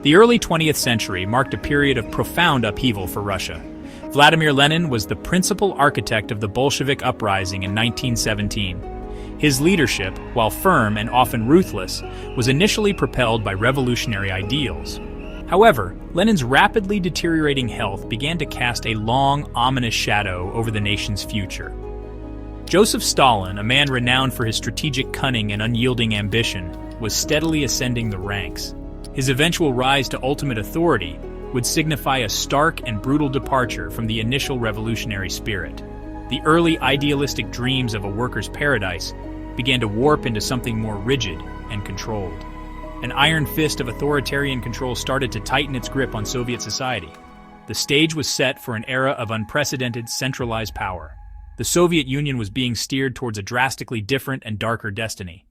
The early 20th century marked a period of profound upheaval for Russia. Vladimir Lenin was the principal architect of the Bolshevik uprising in 1917. His leadership, while firm and often ruthless, was initially propelled by revolutionary ideals. However, Lenin's rapidly deteriorating health began to cast a long, ominous shadow over the nation's future. Joseph Stalin, a man renowned for his strategic cunning and unyielding ambition, was steadily ascending the ranks. His eventual rise to ultimate authority would signify a stark and brutal departure from the initial revolutionary spirit. The early idealistic dreams of a worker's paradise began to warp into something more rigid and controlled. An iron fist of authoritarian control started to tighten its grip on Soviet society. The stage was set for an era of unprecedented centralized power. The Soviet Union was being steered towards a drastically different and darker destiny.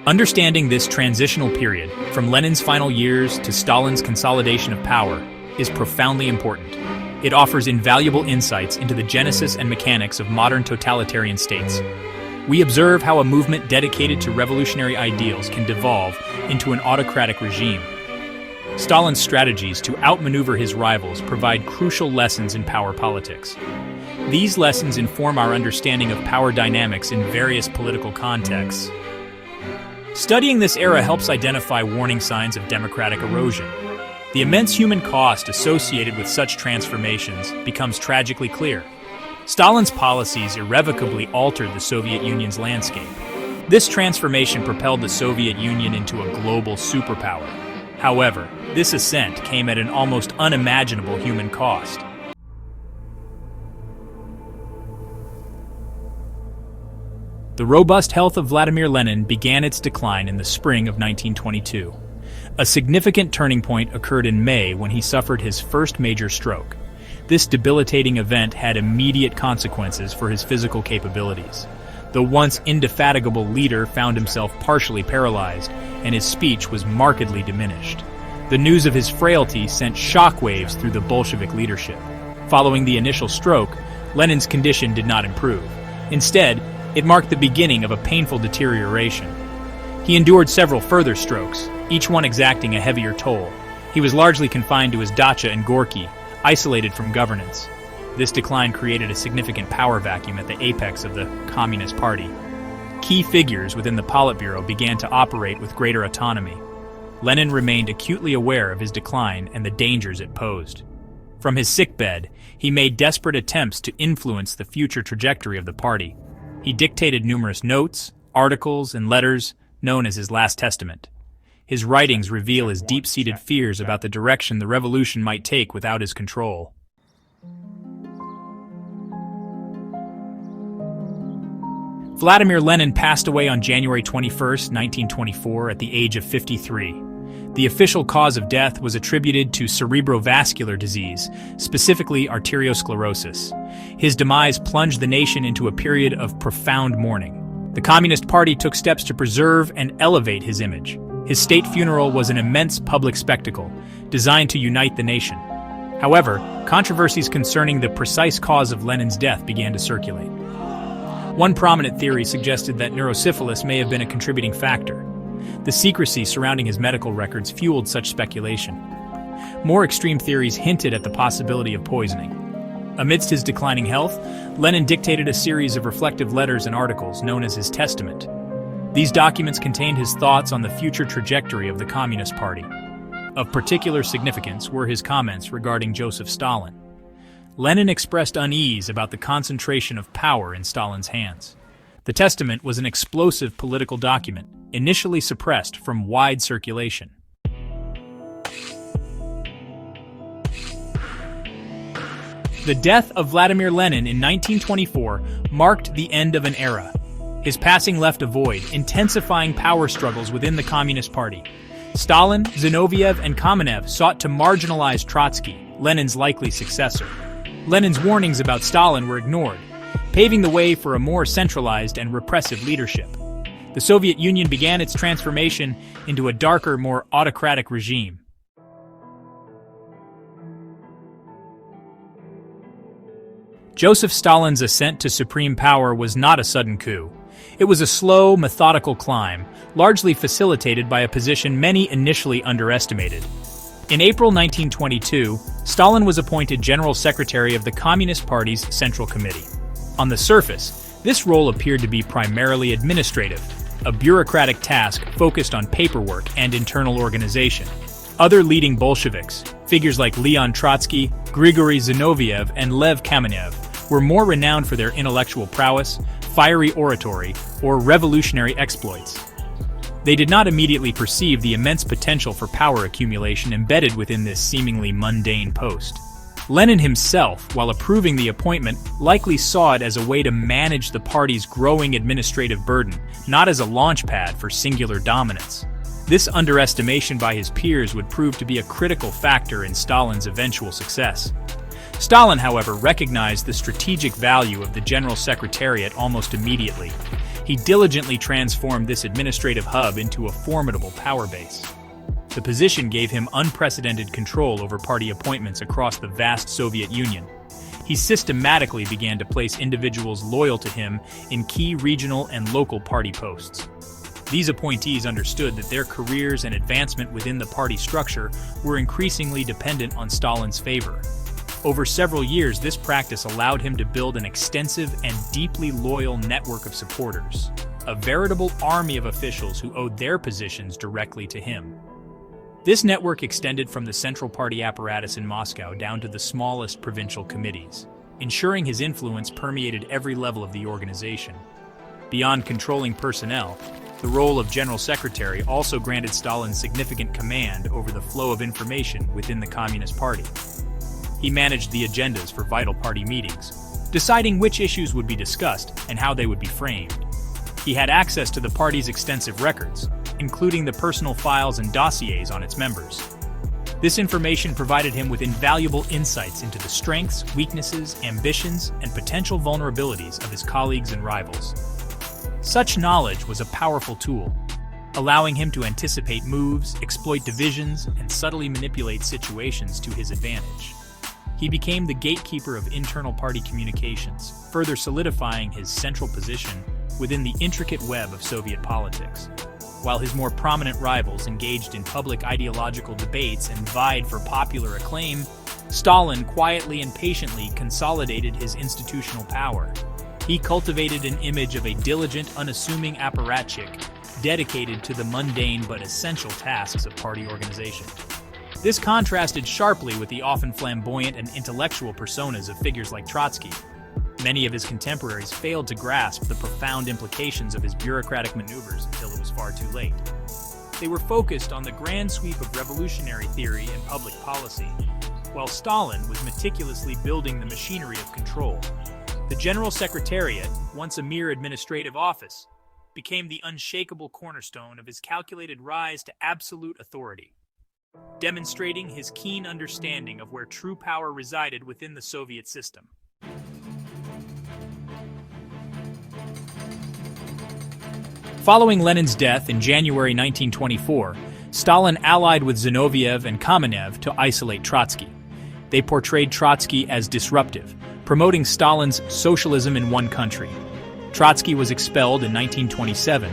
Understanding this transitional period, from Lenin's final years to Stalin's consolidation of power, is profoundly important. It offers invaluable insights into the genesis and mechanics of modern totalitarian states. We observe how a movement dedicated to revolutionary ideals can devolve into an autocratic regime. Stalin's strategies to outmaneuver his rivals provide crucial lessons in power politics. These lessons inform our understanding of power dynamics in various political contexts. Studying this era helps identify warning signs of democratic erosion. The immense human cost associated with such transformations becomes tragically clear. Stalin's policies irrevocably altered the Soviet Union's landscape. This transformation propelled the Soviet Union into a global superpower. However, this ascent came at an almost unimaginable human cost. The robust health of Vladimir Lenin began its decline in the spring of 1922. A significant turning point occurred in May when he suffered his first major stroke. This debilitating event had immediate consequences for his physical capabilities. The once indefatigable leader found himself partially paralyzed, and his speech was markedly diminished. The news of his frailty sent shockwaves through the Bolshevik leadership. Following the initial stroke, Lenin's condition did not improve. Instead, it marked the beginning of a painful deterioration. He endured several further strokes, each one exacting a heavier toll. He was largely confined to his dacha in Gorky, isolated from governance. This decline created a significant power vacuum at the apex of the Communist Party. Key figures within the Politburo began to operate with greater autonomy. Lenin remained acutely aware of his decline and the dangers it posed. From his sickbed, he made desperate attempts to influence the future trajectory of the party. He dictated numerous notes, articles, and letters, known as his Last Testament. His writings reveal his deep-seated fears about the direction the revolution might take without his control. Vladimir Lenin passed away on January 21, 1924, at the age of 53. The official cause of death was attributed to cerebrovascular disease, specifically arteriosclerosis. His demise plunged the nation into a period of profound mourning. The Communist Party took steps to preserve and elevate his image. His state funeral was an immense public spectacle, designed to unite the nation. However, controversies concerning the precise cause of Lenin's death began to circulate. One prominent theory suggested that neurosyphilis may have been a contributing factor. The secrecy surrounding his medical records fueled such speculation. More extreme theories hinted at the possibility of poisoning. Amidst his declining health, Lenin dictated a series of reflective letters and articles known as his Testament. These documents contained his thoughts on the future trajectory of the Communist Party. Of particular significance were his comments regarding Joseph Stalin. Lenin expressed unease about the concentration of power in Stalin's hands. The Testament was an explosive political document, initially suppressed from wide circulation. The death of Vladimir Lenin in 1924 marked the end of an era. His passing left a void, intensifying power struggles within the Communist Party. Stalin, Zinoviev, and Kamenev sought to marginalize Trotsky, Lenin's likely successor. Lenin's warnings about Stalin were ignored, paving the way for a more centralized and repressive leadership. The Soviet Union began its transformation into a darker, more autocratic regime. Joseph Stalin's ascent to supreme power was not a sudden coup. It was a slow, methodical climb, largely facilitated by a position many initially underestimated. In April 1922, Stalin was appointed General Secretary of the Communist Party's Central Committee. On the surface, this role appeared to be primarily administrative, a bureaucratic task focused on paperwork and internal organization. Other leading Bolsheviks, figures like Leon Trotsky, Grigory Zinoviev, and Lev Kamenev, were more renowned for their intellectual prowess, fiery oratory, or revolutionary exploits. They did not immediately perceive the immense potential for power accumulation embedded within this seemingly mundane post. Lenin himself, while approving the appointment, likely saw it as a way to manage the party's growing administrative burden, not as a launchpad for singular dominance. This underestimation by his peers would prove to be a critical factor in Stalin's eventual success. Stalin, however, recognized the strategic value of the General Secretariat almost immediately. He diligently transformed this administrative hub into a formidable power base. The position gave him unprecedented control over party appointments across the vast Soviet Union. He systematically began to place individuals loyal to him in key regional and local party posts. These appointees understood that their careers and advancement within the party structure were increasingly dependent on Stalin's favor. Over several years, this practice allowed him to build an extensive and deeply loyal network of supporters, a veritable army of officials who owed their positions directly to him. This network extended from the central party apparatus in Moscow down to the smallest provincial committees, ensuring his influence permeated every level of the organization. Beyond controlling personnel, the role of General Secretary also granted Stalin significant command over the flow of information within the Communist Party. He managed the agendas for vital party meetings, deciding which issues would be discussed and how they would be framed. He had access to the party's extensive records, including the personal files and dossiers on its members. This information provided him with invaluable insights into the strengths, weaknesses, ambitions, and potential vulnerabilities of his colleagues and rivals. Such knowledge was a powerful tool, allowing him to anticipate moves, exploit divisions, and subtly manipulate situations to his advantage. He became the gatekeeper of internal party communications, further solidifying his central position within the intricate web of Soviet politics. While his more prominent rivals engaged in public ideological debates and vied for popular acclaim, Stalin quietly and patiently consolidated his institutional power. He cultivated an image of a diligent, unassuming apparatchik dedicated to the mundane but essential tasks of party organization. This contrasted sharply with the often flamboyant and intellectual personas of figures like Trotsky. Many of his contemporaries failed to grasp the profound implications of his bureaucratic maneuvers until it was far too late. They were focused on the grand sweep of revolutionary theory and public policy, while Stalin was meticulously building the machinery of control. The General Secretariat, once a mere administrative office, became the unshakable cornerstone of his calculated rise to absolute authority, demonstrating his keen understanding of where true power resided within the Soviet system. Following Lenin's death in January 1924, Stalin allied with Zinoviev and Kamenev to isolate Trotsky. They portrayed Trotsky as disruptive, promoting Stalin's socialism in one country. Trotsky was expelled in 1927,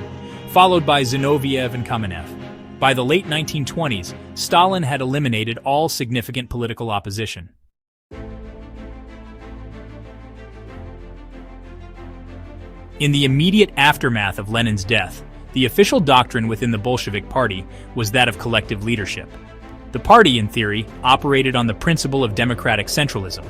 followed by Zinoviev and Kamenev. By the late 1920s, Stalin had eliminated all significant political opposition. In the immediate aftermath of Lenin's death, the official doctrine within the Bolshevik Party was that of collective leadership. The party, in theory, operated on the principle of democratic centralism.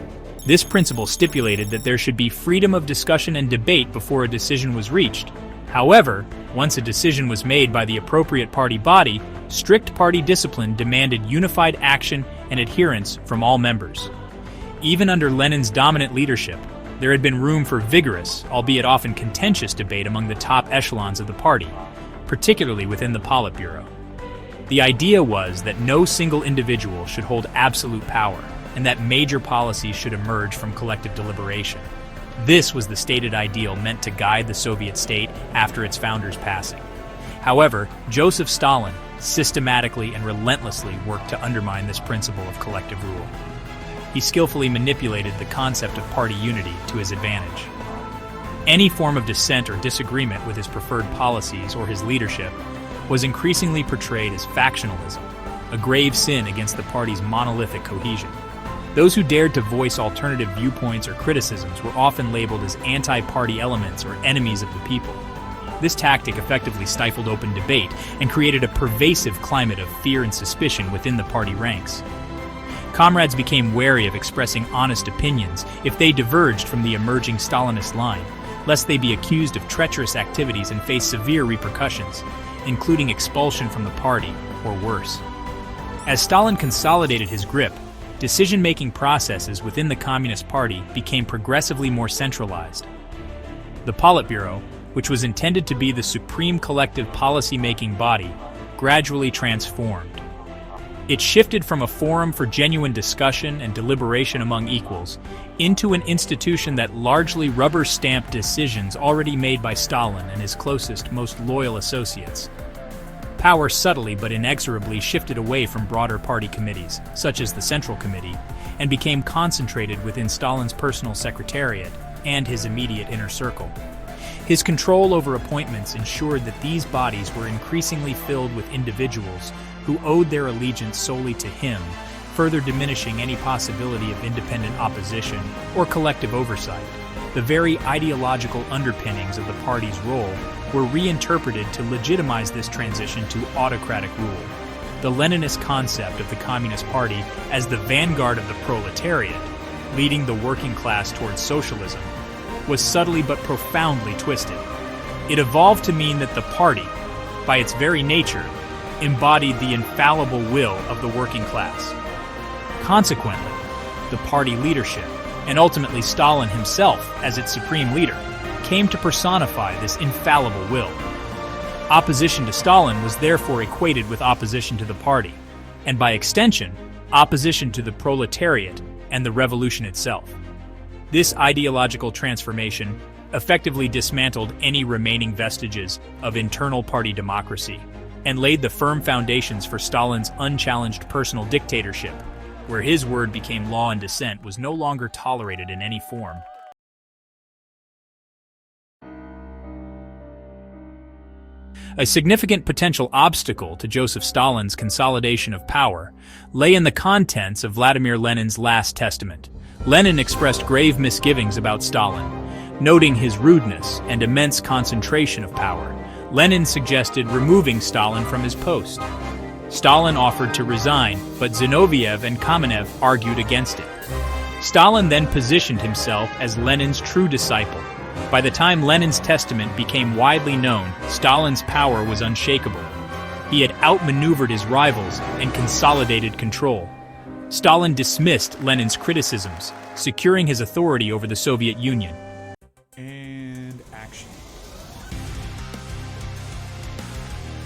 This principle stipulated that there should be freedom of discussion and debate before a decision was reached. However, once a decision was made by the appropriate party body, strict party discipline demanded unified action and adherence from all members. Even under Lenin's dominant leadership, there had been room for vigorous, albeit often contentious, debate among the top echelons of the party, particularly within the Politburo. The idea was that no single individual should hold absolute power, and that major policies should emerge from collective deliberation. This was the stated ideal meant to guide the Soviet state after its founder's passing. However, Joseph Stalin systematically and relentlessly worked to undermine this principle of collective rule. He skillfully manipulated the concept of party unity to his advantage. Any form of dissent or disagreement with his preferred policies or his leadership was increasingly portrayed as factionalism, a grave sin against the party's monolithic cohesion. Those who dared to voice alternative viewpoints or criticisms were often labeled as anti-party elements or enemies of the people. This tactic effectively stifled open debate and created a pervasive climate of fear and suspicion within the party ranks. Comrades became wary of expressing honest opinions if they diverged from the emerging Stalinist line, lest they be accused of treacherous activities and face severe repercussions, including expulsion from the party or worse. As Stalin consolidated his grip, decision-making processes within the Communist Party became progressively more centralized. The Politburo, which was intended to be the supreme collective policy-making body, gradually transformed. It shifted from a forum for genuine discussion and deliberation among equals into an institution that largely rubber-stamped decisions already made by Stalin and his closest, most loyal associates. Power subtly but inexorably shifted away from broader party committees, such as the Central Committee, and became concentrated within Stalin's personal secretariat and his immediate inner circle. His control over appointments ensured that these bodies were increasingly filled with individuals who owed their allegiance solely to him, further diminishing any possibility of independent opposition or collective oversight. The very ideological underpinnings of the party's role were reinterpreted to legitimize this transition to autocratic rule. The Leninist concept of the Communist Party as the vanguard of the proletariat, leading the working class towards socialism, was subtly but profoundly twisted. It evolved to mean that the party, by its very nature, embodied the infallible will of the working class. Consequently, the party leadership, and ultimately Stalin himself as its supreme leader, came to personify this infallible will. Opposition to Stalin was therefore equated with opposition to the party, and by extension, opposition to the proletariat and the revolution itself. This ideological transformation effectively dismantled any remaining vestiges of internal party democracy and laid the firm foundations for Stalin's unchallenged personal dictatorship, where his word became law and dissent was no longer tolerated in any form. A significant potential obstacle to Joseph Stalin's consolidation of power lay in the contents of Vladimir Lenin's last testament. Lenin expressed grave misgivings about Stalin, noting his rudeness and immense concentration of power. Lenin suggested removing Stalin from his post. Stalin offered to resign, but Zinoviev and Kamenev argued against it. Stalin then positioned himself as Lenin's true disciple. By the time Lenin's testament became widely known, Stalin's power was unshakable. He had outmaneuvered his rivals and consolidated control. Stalin dismissed Lenin's criticisms, securing his authority over the Soviet Union. And action.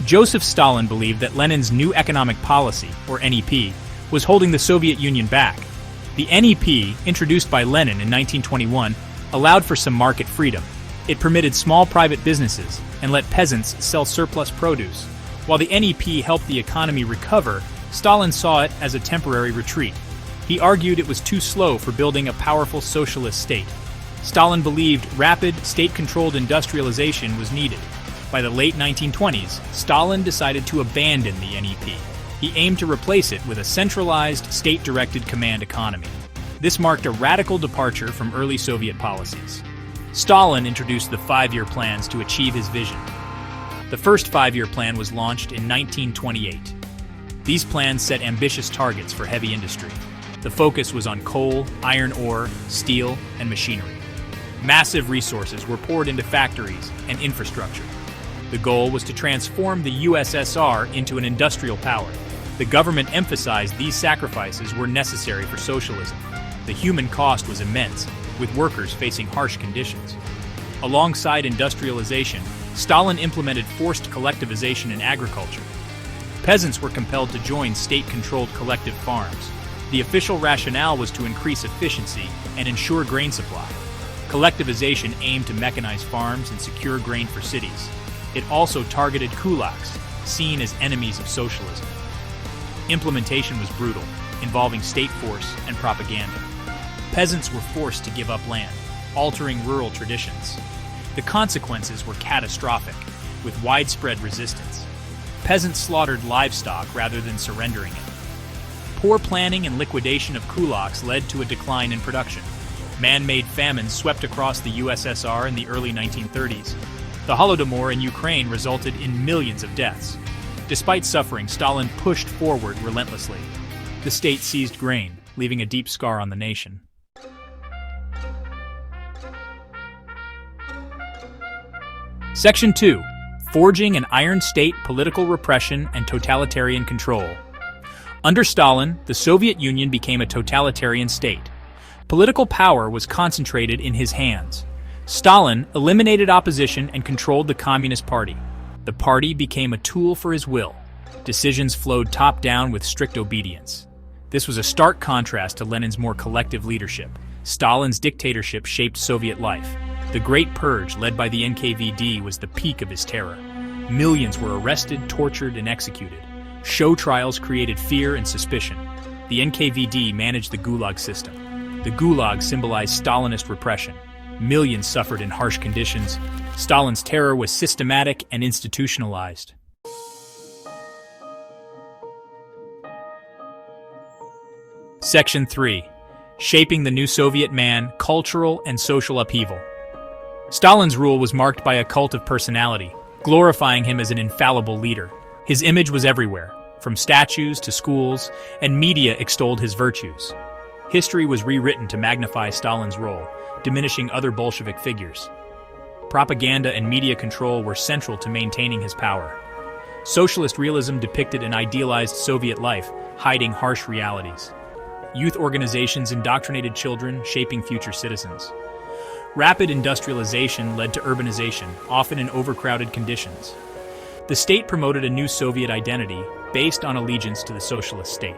Joseph Stalin believed that Lenin's new economic policy, or NEP, was holding the Soviet Union back. The NEP, introduced by Lenin in 1921, allowed for some market freedom. It permitted small private businesses and let peasants sell surplus produce. While the NEP helped the economy recover, Stalin saw it as a temporary retreat. He argued it was too slow for building a powerful socialist state. Stalin believed rapid, state-controlled industrialization was needed. By the late 1920s, Stalin decided to abandon the NEP. He aimed to replace it with a centralized, state-directed command economy. This marked a radical departure from early Soviet policies. Stalin introduced the 5-year plans to achieve his vision. The first 5-year plan was launched in 1928. These plans set ambitious targets for heavy industry. The focus was on coal, iron ore, steel, and machinery. Massive resources were poured into factories and infrastructure. The goal was to transform the USSR into an industrial power. The government emphasized these sacrifices were necessary for socialism. The human cost was immense, with workers facing harsh conditions. Alongside industrialization, Stalin implemented forced collectivization in agriculture. Peasants were compelled to join state-controlled collective farms. The official rationale was to increase efficiency and ensure grain supply. Collectivization aimed to mechanize farms and secure grain for cities. It also targeted kulaks, seen as enemies of socialism. Implementation was brutal, involving state force and propaganda. Peasants were forced to give up land, altering rural traditions. The consequences were catastrophic, with widespread resistance. Peasants slaughtered livestock rather than surrendering it. Poor planning and liquidation of kulaks led to a decline in production. Man-made famines swept across the USSR in the early 1930s. The Holodomor in Ukraine resulted in millions of deaths. Despite suffering, Stalin pushed forward relentlessly. The state seized grain, leaving a deep scar on the nation. Section 2. Forging an Iron State, Political Repression and Totalitarian Control. Under Stalin, the Soviet Union became a totalitarian state. Political power was concentrated in his hands. Stalin eliminated opposition and controlled the Communist Party. The party became a tool for his will. Decisions flowed top-down with strict obedience. This was a stark contrast to Lenin's more collective leadership. Stalin's dictatorship shaped Soviet life. The Great Purge, led by the NKVD, was the peak of his terror. Millions were arrested, tortured, and executed. Show trials created fear and suspicion. The NKVD managed the Gulag system. The Gulag symbolized Stalinist repression. Millions suffered in harsh conditions. Stalin's terror was systematic and institutionalized. Section 3. Shaping the New Soviet Man, Cultural and Social Upheaval. Stalin's rule was marked by a cult of personality, glorifying him as an infallible leader. His image was everywhere, from statues to schools, and media extolled his virtues. History was rewritten to magnify Stalin's role, diminishing other Bolshevik figures. Propaganda and media control were central to maintaining his power. Socialist realism depicted an idealized Soviet life, hiding harsh realities. Youth organizations indoctrinated children, shaping future citizens. Rapid industrialization led to urbanization, often in overcrowded conditions. The state promoted a new Soviet identity based on allegiance to the socialist state.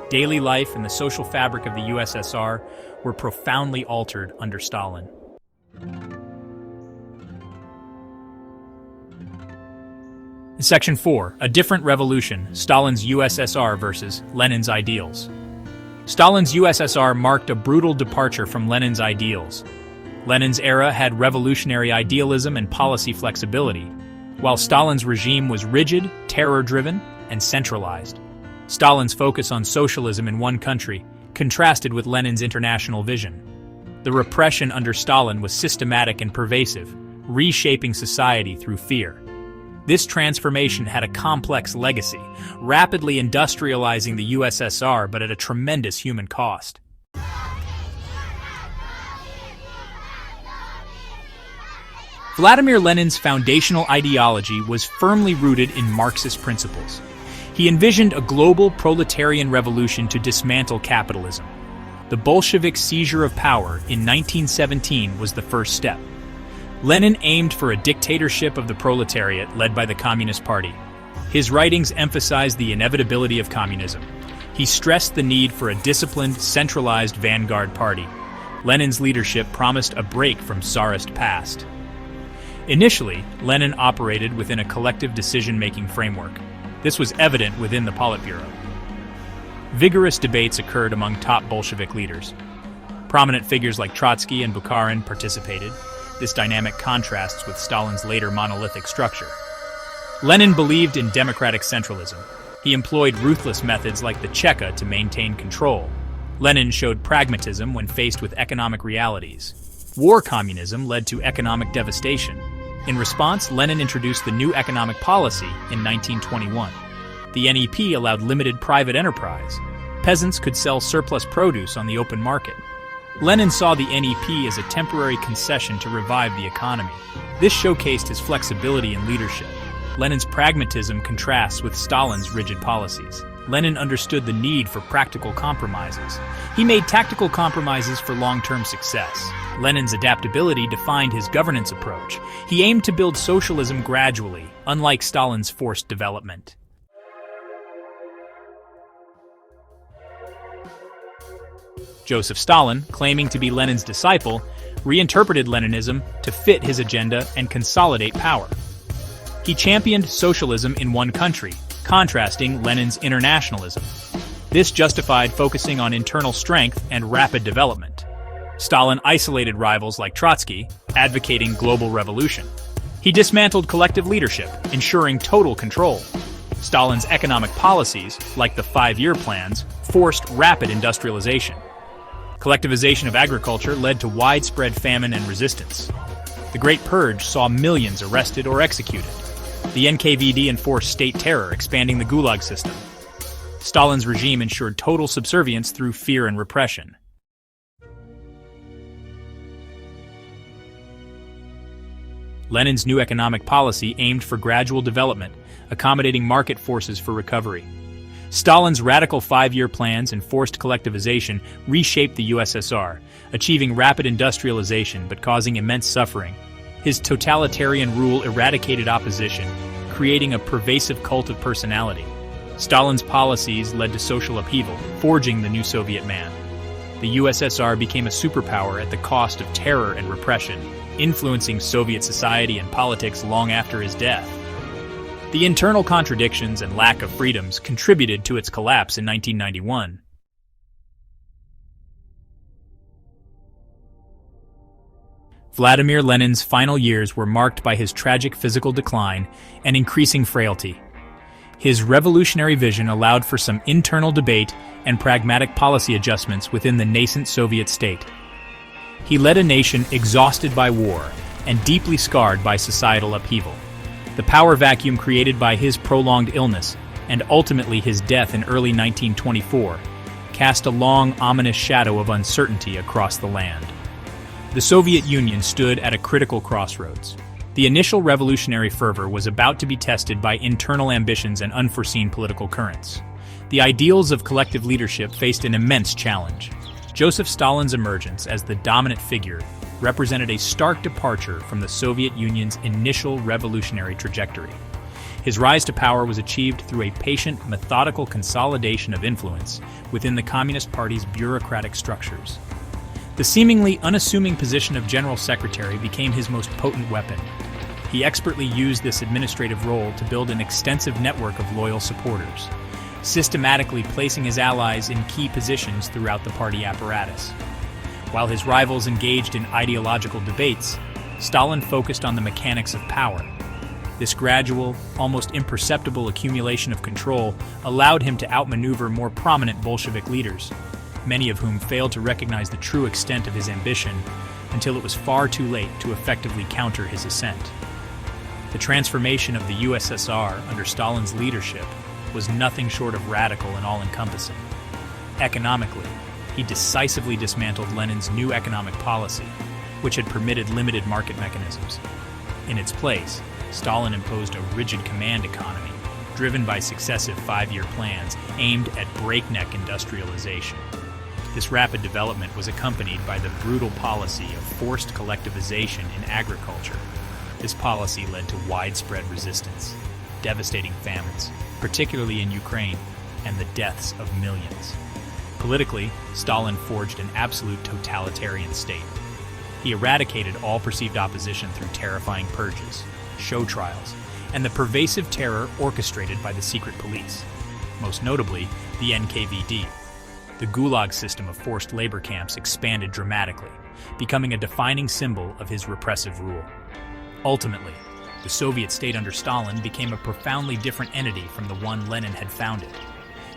Daily life and the social fabric of the USSR were profoundly altered under Stalin. In Section 4, A Different Revolution, Stalin's USSR versus Lenin's Ideals. Stalin's USSR marked a brutal departure from Lenin's ideals. Lenin's era had revolutionary idealism and policy flexibility, while Stalin's regime was rigid, terror-driven, and centralized. Stalin's focus on socialism in one country contrasted with Lenin's international vision. The repression under Stalin was systematic and pervasive, reshaping society through fear. This transformation had a complex legacy, rapidly industrializing the USSR but at a tremendous human cost. Vladimir Lenin's foundational ideology was firmly rooted in Marxist principles. He envisioned a global proletarian revolution to dismantle capitalism. The Bolshevik seizure of power in 1917 was the first step. Lenin aimed for a dictatorship of the proletariat led by the Communist Party. His writings emphasized the inevitability of communism. He stressed the need for a disciplined, centralized vanguard party. Lenin's leadership promised a break from Tsarist past. Initially, Lenin operated within a collective decision-making framework. This was evident within the Politburo. Vigorous debates occurred among top Bolshevik leaders. Prominent figures like Trotsky and Bukharin participated. This dynamic contrasts with Stalin's later monolithic structure. Lenin believed in democratic centralism. He employed ruthless methods like the Cheka to maintain control. Lenin showed pragmatism when faced with economic realities. War communism led to economic devastation. In response, Lenin introduced the new economic policy in 1921. The NEP allowed limited private enterprise. Peasants could sell surplus produce on the open market. Lenin saw the NEP as a temporary concession to revive the economy. This showcased his flexibility in leadership. Lenin's pragmatism contrasts with Stalin's rigid policies. Lenin understood the need for practical compromises. He made tactical compromises for long-term success. Lenin's adaptability defined his governance approach. He aimed to build socialism gradually, unlike Stalin's forced development. Joseph Stalin, claiming to be Lenin's disciple, reinterpreted Leninism to fit his agenda and consolidate power. He championed socialism in one country, contrasting Lenin's internationalism. This justified focusing on internal strength and rapid development. Stalin isolated rivals like Trotsky, advocating global revolution. He dismantled collective leadership, ensuring total control. Stalin's economic policies, like the five-year plans, forced rapid industrialization. Collectivization of agriculture led to widespread famine and resistance. The Great Purge saw millions arrested or executed. The NKVD enforced state terror, expanding the Gulag system. Stalin's regime ensured total subservience through fear and repression. Lenin's new economic policy aimed for gradual development, accommodating market forces for recovery. Stalin's radical five-year plans and forced collectivization reshaped the USSR, achieving rapid industrialization but causing immense suffering. His totalitarian rule eradicated opposition, creating a pervasive cult of personality. Stalin's policies led to social upheaval, forging the new Soviet man. The USSR became a superpower at the cost of terror and repression, influencing Soviet society and politics long after his death. The internal contradictions and lack of freedoms contributed to its collapse in 1991. Vladimir Lenin's final years were marked by his tragic physical decline and increasing frailty. His revolutionary vision allowed for some internal debate and pragmatic policy adjustments within the nascent Soviet state. He led a nation exhausted by war and deeply scarred by societal upheaval. The power vacuum created by his prolonged illness and ultimately his death in early 1924 cast a long, ominous shadow of uncertainty across the land. The Soviet Union stood at a critical crossroads. The initial revolutionary fervor was about to be tested by internal ambitions and unforeseen political currents. The ideals of collective leadership faced an immense challenge. Joseph Stalin's emergence as the dominant figure represented a stark departure from the Soviet Union's initial revolutionary trajectory. His rise to power was achieved through a patient, methodical consolidation of influence within the Communist Party's bureaucratic structures. The seemingly unassuming position of General Secretary became his most potent weapon. He expertly used this administrative role to build an extensive network of loyal supporters, systematically placing his allies in key positions throughout the party apparatus. While his rivals engaged in ideological debates, Stalin focused on the mechanics of power. This gradual, almost imperceptible accumulation of control allowed him to outmaneuver more prominent Bolshevik leaders, many of whom failed to recognize the true extent of his ambition until it was far too late to effectively counter his ascent. The transformation of the USSR under Stalin's leadership was nothing short of radical and all-encompassing. Economically, he decisively dismantled Lenin's new economic policy, which had permitted limited market mechanisms. In its place, Stalin imposed a rigid command economy, driven by successive five-year plans aimed at breakneck industrialization. This rapid development was accompanied by the brutal policy of forced collectivization in agriculture. This policy led to widespread resistance, devastating famines, particularly in Ukraine, and the deaths of millions. Politically, Stalin forged an absolute totalitarian state. He eradicated all perceived opposition through terrifying purges, show trials, and the pervasive terror orchestrated by the secret police, most notably the NKVD. The Gulag system of forced labor camps expanded dramatically, becoming a defining symbol of his repressive rule. Ultimately, the Soviet state under Stalin became a profoundly different entity from the one Lenin had founded.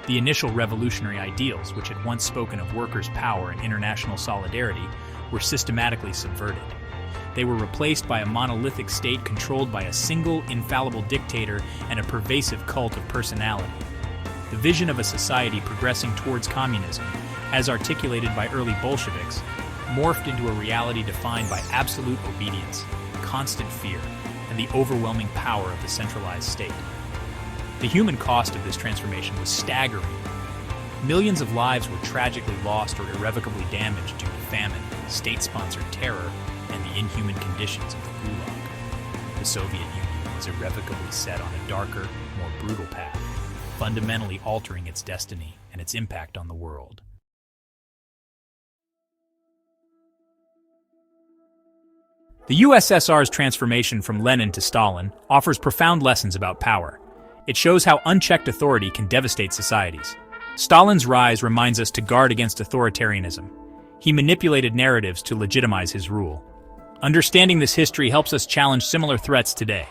The initial revolutionary ideals, which had once spoken of workers' power and international solidarity, were systematically subverted. They were replaced by a monolithic state controlled by a single, infallible dictator and a pervasive cult of personality. The vision of a society progressing towards communism, as articulated by early Bolsheviks, morphed into a reality defined by absolute obedience, constant fear, and the overwhelming power of the centralized state. The human cost of this transformation was staggering. Millions of lives were tragically lost or irrevocably damaged due to famine, state-sponsored terror, and the inhuman conditions of the Gulag. The Soviet Union was irrevocably set on a darker, more brutal path, fundamentally altering its destiny and its impact on the world. The USSR's transformation from Lenin to Stalin offers profound lessons about power. It shows how unchecked authority can devastate societies. Stalin's rise reminds us to guard against authoritarianism. He manipulated narratives to legitimize his rule. Understanding this history helps us challenge similar threats today.